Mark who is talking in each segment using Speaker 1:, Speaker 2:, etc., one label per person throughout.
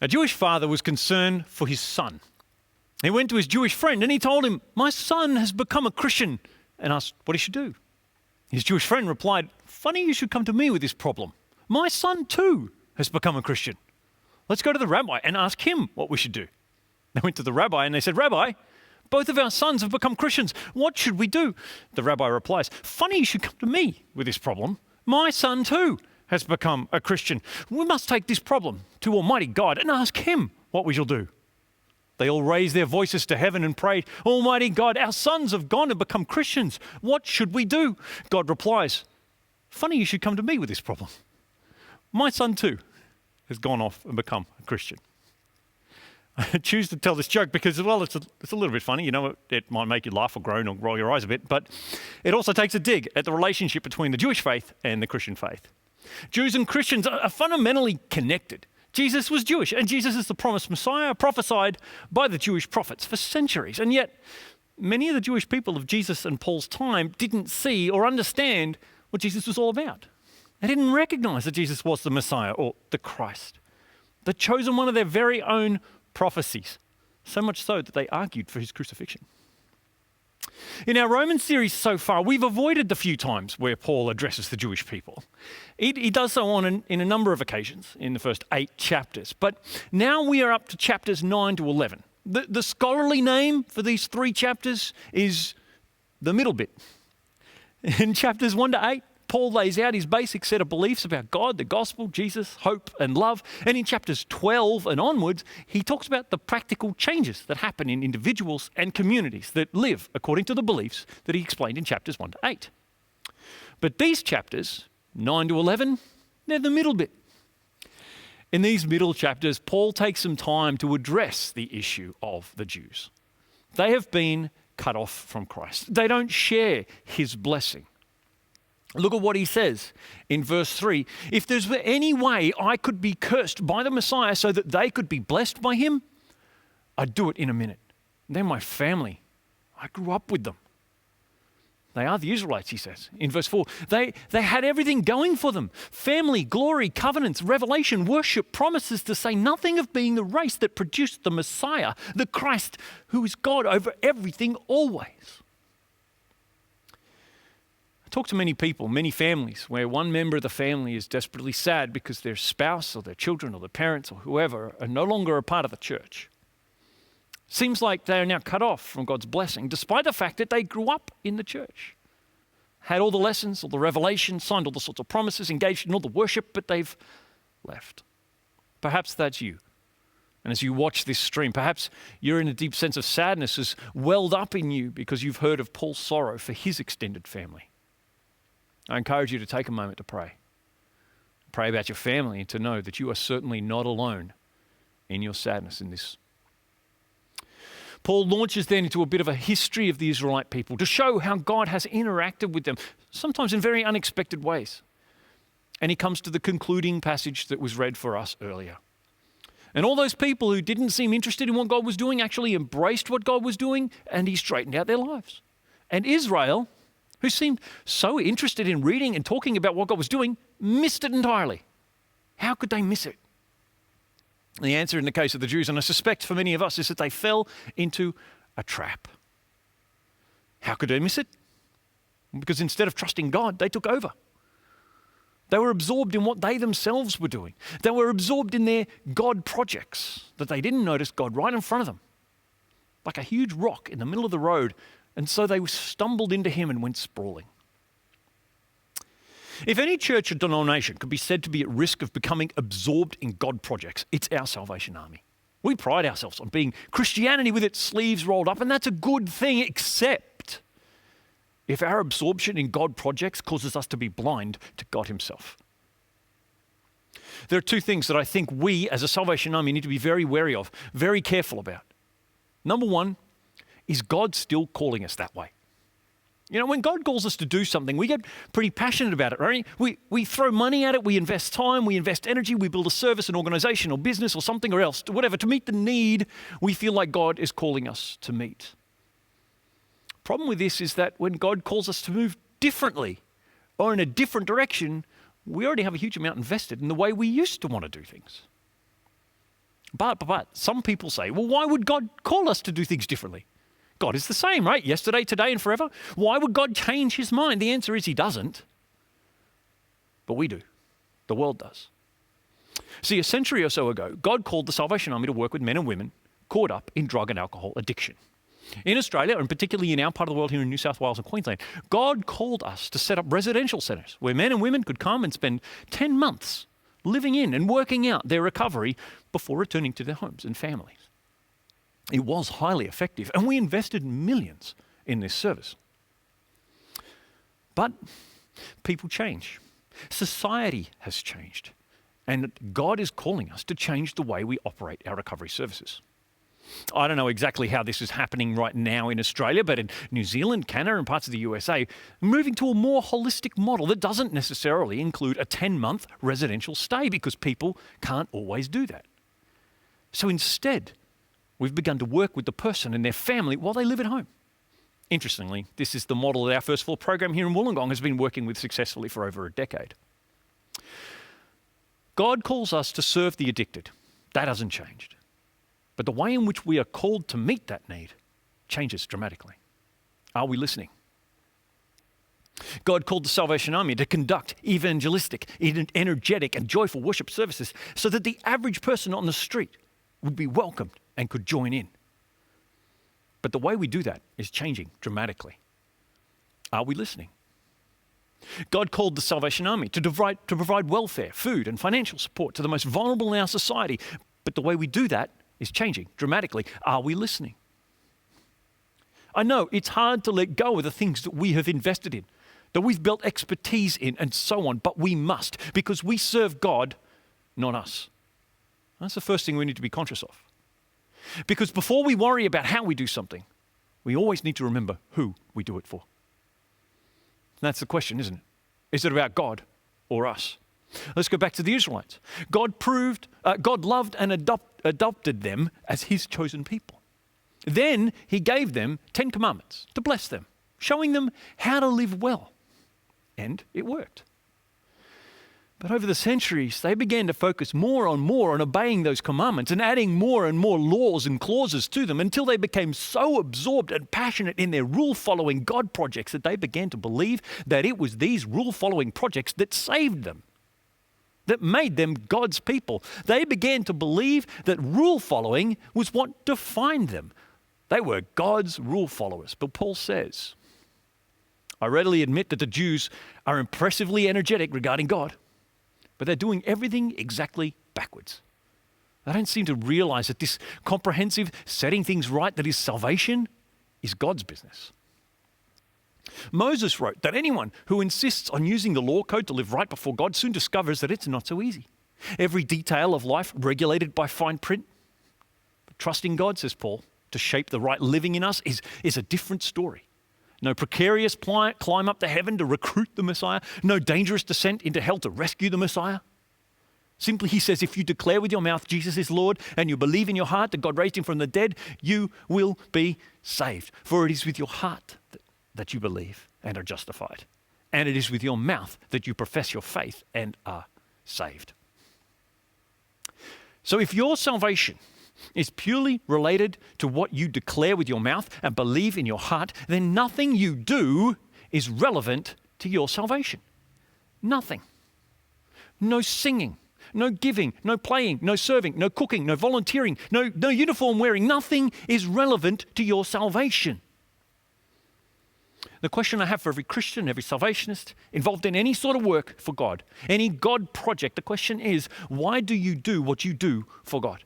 Speaker 1: A Jewish father was concerned for his son. He went to his Jewish friend and he told him, "My son has become a Christian," and asked what he should do. His Jewish friend replied, "Funny you should come to me with this problem. My son too has become a Christian. Let's go to the rabbi and ask him what we should do." They went to the rabbi and they said, "Rabbi, both of our sons have become Christians. What should we do?" The rabbi replies, "Funny you should come to me with this problem. My son too has become a Christian. We must take this problem to Almighty God and ask him what we shall do." They all raised their voices to heaven and prayed, "Almighty God, our sons have gone and become Christians. What should we do?" God replies, "Funny you should come to me with this problem. My son too has gone off and become a Christian." I choose to tell this joke because, well, it's a little bit funny. You know, it might make you laugh or groan or roll your eyes a bit, but it also takes a dig at the relationship between the Jewish faith and the Christian faith. Jews and Christians are fundamentally connected. Jesus was Jewish, and Jesus is the promised Messiah prophesied by the Jewish prophets for centuries. And yet, many of the Jewish people of Jesus and Paul's time didn't see or understand what Jesus was all about. They didn't recognize that Jesus was the Messiah or the Christ. They'd chosen one of their very own prophecies, so much so that they argued for his crucifixion. In our Roman series so far, we've avoided the few times where Paul addresses the Jewish people. He does so in a number of occasions in the first 8 chapters. But now we are up to chapters 9 to 11. The scholarly name for these 3 chapters is the middle bit. In chapters 1 to 8, Paul lays out his basic set of beliefs about God, the gospel, Jesus, hope, and love. And in chapters 12 and onwards, he talks about the practical changes that happen in individuals and communities that live according to the beliefs that he explained in chapters 1 to 8. But these chapters, 9 to 11, they're the middle bit. In these middle chapters, Paul takes some time to address the issue of the Jews. They have been cut off from Christ. They don't share his blessing. Look at what he says in verse 3. "If there's any way I could be cursed by the Messiah so that they could be blessed by him, I'd do it in a minute. They're my family. I grew up with them." They are the Israelites, he says. In verse 4, they had everything going for them. Family, glory, covenants, revelation, worship, promises, to say nothing of being the race that produced the Messiah, the Christ, who is God over everything always. I talk to many people, many families, where one member of the family is desperately sad because their spouse or their children or their parents or whoever are no longer a part of the church. Seems like they are now cut off from God's blessing, despite the fact that they grew up in the church, had all the lessons, all the revelation, signed all the sorts of promises, engaged in all the worship, but they've left. Perhaps that's you. And as you watch this stream, perhaps you're in a deep sense of sadness has welled up in you because you've heard of Paul's sorrow for his extended family. I encourage you to take a moment to pray. Pray about your family and to know that you are certainly not alone in your sadness in this. Paul launches then into a bit of a history of the Israelite people to show how God has interacted with them, sometimes in very unexpected ways. And he comes to the concluding passage that was read for us earlier. And all those people who didn't seem interested in what God was doing actually embraced what God was doing, and he straightened out their lives. And Israel, who seemed so interested in reading and talking about what God was doing, missed it entirely. How could they miss it? The answer in the case of the Jews, and I suspect for many of us, is that they fell into a trap. How could they miss it? Because instead of trusting God, they took over. They were absorbed in what they themselves were doing. They were absorbed in their God projects, that they didn't notice God right in front of them, like a huge rock in the middle of the road. And so they stumbled into him and went sprawling. If any church or denomination could be said to be at risk of becoming absorbed in God projects, it's our Salvation Army. We pride ourselves on being Christianity with its sleeves rolled up, and that's a good thing, except if our absorption in God projects causes us to be blind to God himself. There are 2 things that I think we as a Salvation Army need to be very wary of, very careful about. Number 1, is God still calling us that way? You know, when God calls us to do something, we get pretty passionate about it, right? We throw money at it, we invest time, we invest energy, we build a service, an organization or business or something or else, whatever, to meet the need we feel like God is calling us to meet. Problem with this is that when God calls us to move differently or in a different direction, we already have a huge amount invested in the way we used to want to do things. But some people say, well, why would God call us to do things differently? God is the same, right? Yesterday, today, and forever. Why would God change his mind? The answer is he doesn't. But we do. The world does. See, a century or so ago, God called the Salvation Army to work with men and women caught up in drug and alcohol addiction. In Australia, and particularly in our part of the world here in New South Wales and Queensland, God called us to set up residential centres where men and women could come and spend 10 months living in and working out their recovery before returning to their homes and families. It was highly effective, and we invested millions in this service. But people change. Society has changed, and God is calling us to change the way we operate our recovery services. I don't know exactly how this is happening right now in Australia, but in New Zealand, Canada, and parts of the USA, moving to a more holistic model that doesn't necessarily include a 10-month residential stay because people can't always do that. So instead, we've begun to work with the person and their family while they live at home. Interestingly, this is the model that our First Floor program here in Wollongong has been working with successfully for over a decade. God calls us to serve the addicted. That hasn't changed. But the way in which we are called to meet that need changes dramatically. Are we listening? God called the Salvation Army to conduct evangelistic, energetic, and joyful worship services so that the average person on the street would be welcomed and could join in. But the way we do that is changing dramatically. Are we listening? God called the Salvation Army to provide welfare, food, and financial support to the most vulnerable in our society. But the way we do that is changing dramatically. Are we listening? I know it's hard to let go of the things that we have invested in, that we've built expertise in, and so on, but we must, because we serve God, not us. That's the first thing we need to be conscious of. Because before we worry about how we do something, we always need to remember who we do it for. That's the question, isn't it? Is it about God or us? Let's go back to the Israelites. God loved and adopted them as his chosen people. Then he gave them 10 commandments to bless them, showing them how to live well. And it worked. But over the centuries, they began to focus more on obeying those commandments and adding more and more laws and clauses to them until they became so absorbed and passionate in their rule-following God projects that they began to believe that it was these rule-following projects that saved them, that made them God's people. They began to believe that rule-following was what defined them. They were God's rule followers. But Paul says, I readily admit that the Jews are impressively energetic regarding God, but they're doing everything exactly backwards. They don't seem to realize that this comprehensive setting things right that is salvation is God's business. Moses wrote that anyone who insists on using the law code to live right before God soon discovers that it's not so easy. Every detail of life regulated by fine print. But trusting God, says Paul, to shape the right living in us is a different story. No precarious climb up to heaven to recruit the Messiah. No dangerous descent into hell to rescue the Messiah. Simply, he says, if you declare with your mouth Jesus is Lord and you believe in your heart that God raised him from the dead, you will be saved. For it is with your heart that you believe and are justified. And it is with your mouth that you profess your faith and are saved. So if your salvation is purely related to what you declare with your mouth and believe in your heart, then nothing you do is relevant to your salvation. Nothing. No singing, no giving, no playing, no serving, no cooking, no volunteering, no uniform wearing. Nothing is relevant to your salvation. The question I have for every Christian, every salvationist involved in any sort of work for God, any God project, the question is, why do you do what you do for God?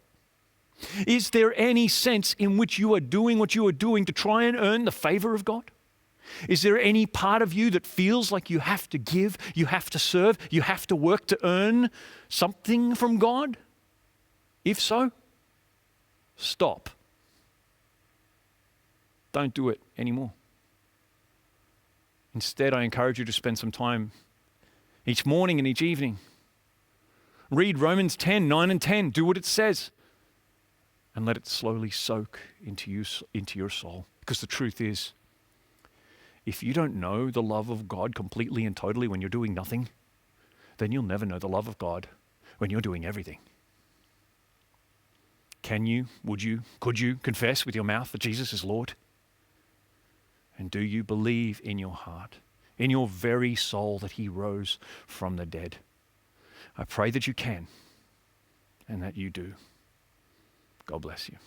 Speaker 1: Is there any sense in which you are doing what you are doing to try and earn the favor of God? Is there any part of you that feels like you have to give, you have to serve, you have to work to earn something from God? If so, stop. Don't do it anymore. Instead, I encourage you to spend some time each morning and each evening. Read Romans 10, 9 and 10. Do what it says. And let it slowly soak into your soul. Because the truth is, if you don't know the love of God completely and totally when you're doing nothing, then you'll never know the love of God when you're doing everything. Can you, would you, could you confess with your mouth that Jesus is Lord? And do you believe in your heart, in your very soul, that he rose from the dead? I pray that you can and that you do. God bless you.